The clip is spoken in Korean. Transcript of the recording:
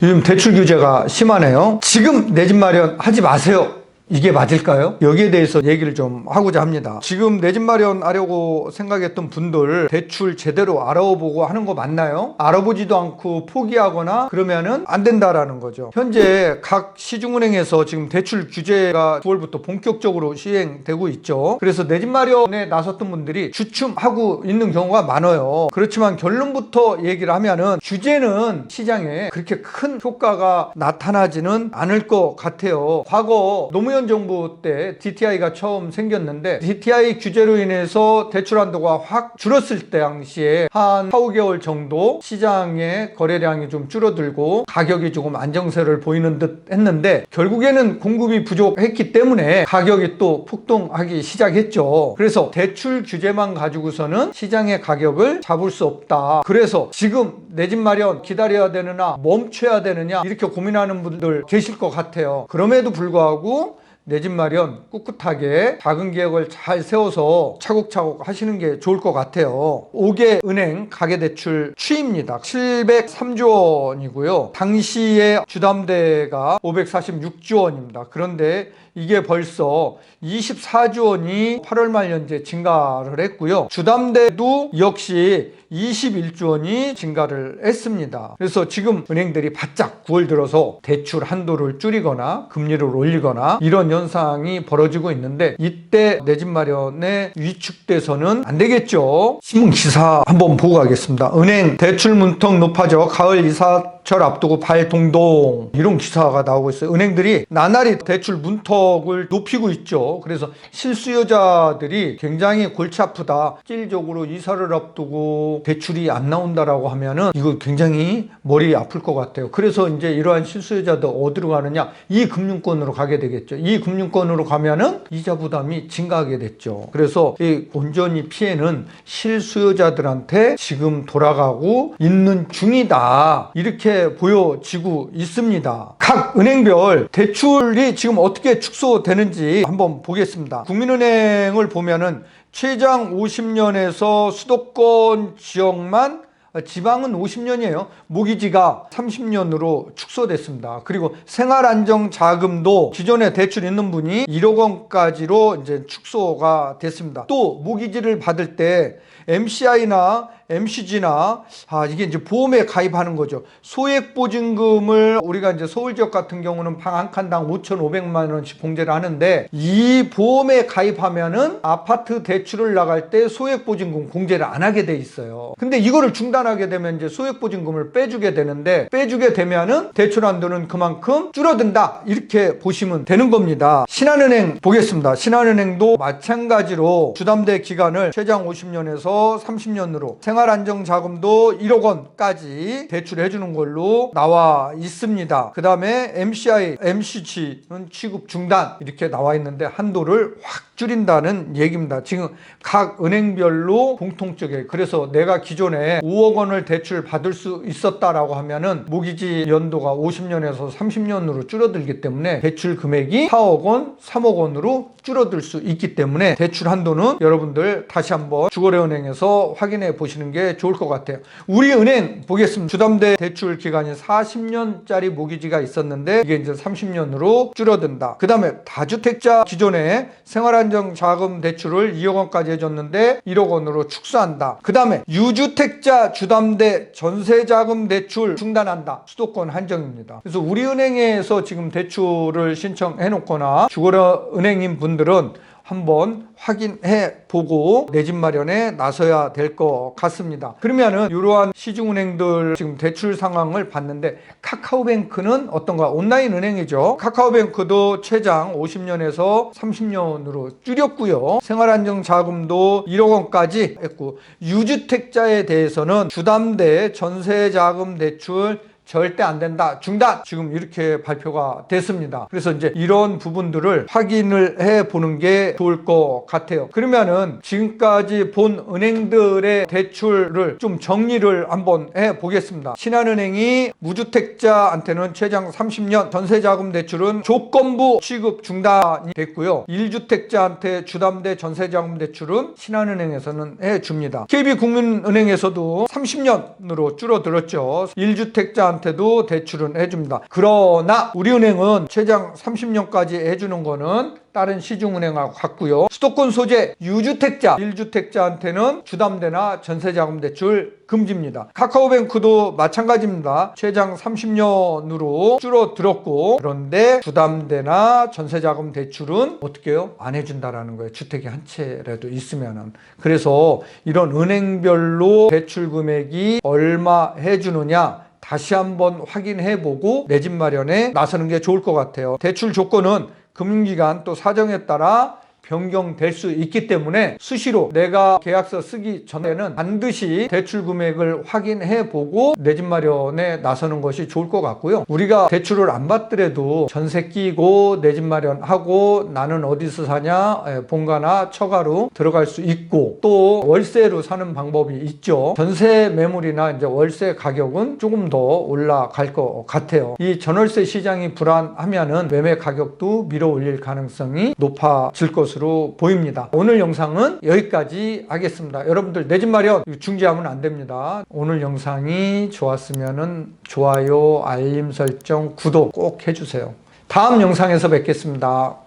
요즘 대출 규제가 심하네요. 지금 내 집 마련 하지 마세요. 이게 맞을까요? 여기에 대해서 얘기를 좀 하고자 합니다. 지금 내 집 마련하려고 생각했던 분들 대출 제대로 알아보고 하는 거 맞나요? 알아보지도 않고 포기하거나 그러면은 안 된다라는 거죠. 현재 각 시중은행에서 지금 대출 규제가 9월부터 본격적으로 시행되고 있죠. 그래서 내 집 마련에 나섰던 분들이 주춤하고 있는 경우가 많아요. 그렇지만 결론부터 얘기를 하면은 규제는 시장에 그렇게 큰 효과가 나타나지는 않을 것 같아요. 과거 노무현 정부 때 DTI가 처음 생겼는데 DTI 규제로 인해서 대출 한도가 확 줄었을 때 당시에 한 4, 5개월 정도 시장의 거래량이 좀 줄어들고 가격이 조금 안정세를 보이는 듯 했는데 결국에는 공급이 부족했기 때문에 가격이 또 폭등하기 시작했죠. 그래서 대출 규제만 가지고서는 시장의 가격을 잡을 수 없다. 그래서 지금 내 집 마련 기다려야 되느냐 멈춰야 되느냐 이렇게 고민하는 분들 계실 것 같아요. 그럼에도 불구하고 내 집 마련 꿋꿋하게 작은 계획을 잘 세워서 차곡차곡 하시는 게 좋을 것 같아요. 5개 은행 가계대출 추이입니다. 703조 원이고요. 당시에 주담대가 546조 원입니다. 그런데 이게 벌써 24조 원이 8월 말 현재 증가를 했고요. 주담대도 역시 21조 원이 증가를 했습니다. 그래서 지금 은행들이 바짝 9월 들어서 대출 한도를 줄이거나 금리를 올리거나 이런 현상이 벌어지고 있는데 이때 내 집 마련에 위축돼서는 안 되겠죠. 신문 기사 한번 보고 가겠습니다. 은행 대출 문턱 높아져 가을 이사철 앞두고 발동동 이런 기사가 나오고 있어요. 은행들이 나날이 대출 문턱을 높이고 있죠. 그래서 실수요자들이 굉장히 골치 아프다. 실질적으로 이사를 앞두고 대출이 안 나온다라고 하면은 이거 굉장히 머리 아플 것 같아요. 그래서 이제 이러한 실수요자들 어디로 가느냐? 이 금융권으로 가게 되겠죠. 이 금융권으로 가면은 이자 부담이 증가하게 됐죠. 그래서 이 온전히 피해는 실수요자들한테 지금 돌아가고 있는 중이다. 이렇게 보여지고 있습니다. 각 은행별 대출이 지금 어떻게 축소되는지 한번 보겠습니다. 국민은행을 보면은 최장 50년에서 수도권 지역만 지방은 50년이에요. 모기지가 30년으로 축소됐습니다. 그리고 생활안정자금도 기존에 대출 있는 분이 1억 원까지로 이제 축소가 됐습니다. 또 모기지를 받을 때 MCI나 MCG나 이게 이제 보험에 가입하는 거죠. 소액보증금을 우리가 이제 서울 지역 같은 경우는 방 한 칸당 5,500만 원씩 공제를 하는데 이 보험에 가입하면은 아파트 대출을 나갈 때 소액보증금 공제를 안 하게 돼 있어요. 근데 이거를 중단하게 되면 이제 소액보증금을 빼주게 되는데 빼주게 되면은 대출 한도는 그만큼 줄어든다. 이렇게 보시면 되는 겁니다. 신한은행 보겠습니다. 신한은행도 마찬가지로 주담대 기간을 최장 50년에서 30년으로 생활안정자금도 1억 원까지 대출해 주는 걸로 나와 있습니다. 그 다음에 MCI, MCG는 취급 중단 이렇게 나와 있는데 한도를 확 줄인다는 얘기입니다. 지금 각 은행별로 공통적이에요. 그래서 내가 기존에 5억 원을 대출 받을 수 있었다라고 하면은 모기지 연도가 50년에서 30년으로 줄어들기 때문에 대출 금액이 4억 원, 3억 원으로 줄어들 수 있기 때문에 대출 한도는 여러분들 다시 한번 주거래은행에서 확인해 보시는 게 좋을 것 같아요. 우리 은행 보겠습니다. 주담대 대출 기간이 40년짜리 모기지가 있었는데 이게 이제 30년으로 줄어든다. 그 다음에 다주택자 기존에 생활안정자금 대출을 2억 원까지 해줬는데 1억 원으로 축소한다. 그 다음에 유주택자 주담대 전세자금 대출 중단한다. 수도권 한정입니다. 그래서 우리은행에서 지금 대출을 신청해 놓거나 주거래은행인 분들은 한번 확인해 보고 내 집 마련에 나서야 될 것 같습니다. 그러면은 이러한 시중은행들 지금 대출 상황을 봤는데 카카오뱅크는 어떤가? 온라인 은행이죠. 카카오뱅크도 최장 50년에서 30년으로 줄였고요. 생활안정자금도 1억 원까지 했고 유주택자에 대해서는 주담대 전세자금 대출 절대 안 된다. 중단! 지금 이렇게 발표가 됐습니다. 그래서 이제 이런 부분들을 확인을 해 보는 게 좋을 것 같아요. 그러면은 지금까지 본 은행들의 대출을 좀 정리를 한번 해 보겠습니다. 신한은행이 무주택자한테는 최장 30년 전세자금 대출은 조건부 취급 중단이 됐고요. 1주택자한테 주담대 전세자금 대출은 신한은행에서는 해 줍니다. KB국민은행에서도 30년으로 줄어들었죠. 1주택자한테 가입자한테도 대출은 해줍니다. 그러나 우리은행은 최장 30년까지 해주는 거는 다른 시중은행하고 같고요. 수도권 소재 유주택자, 1주택자한테는 주담대나 전세자금 대출 금지입니다. 카카오뱅크도 마찬가지입니다. 최장 30년으로 줄어들었고, 그런데 주담대나 전세자금 대출은 어떻게 해요? 안 해준다라는 거예요. 주택이 한 채라도 있으면은. 그래서 이런 은행별로 대출 금액이 얼마 해주느냐 다시 한번 확인해보고 내 집 마련에 나서는 게 좋을 것 같아요. 대출 조건은 금융기관 또 사정에 따라 변경될 수 있기 때문에 수시로 내가 계약서 쓰기 전에는 반드시 대출 금액을 확인해 보고 내 집 마련에 나서는 것이 좋을 것 같고요. 우리가 대출을 안 받더라도 전세 끼고 내 집 마련하고 나는 어디서 사냐, 본가나 처가로 들어갈 수 있고, 또 월세로 사는 방법이 있죠. 전세 매물이나 이제 월세 가격은 조금 더 올라갈 것 같아요. 이 전월세 시장이 불안하면은 매매 가격도 밀어 올릴 가능성이 높아질 것으로 보입니다. 오늘 영상은 여기까지 하겠습니다. 여러분들 내 집 마련 중지하면 안 됩니다. 오늘 영상이 좋았으면 좋아요, 알림 설정, 구독 꼭 해주세요. 다음 영상에서 뵙겠습니다.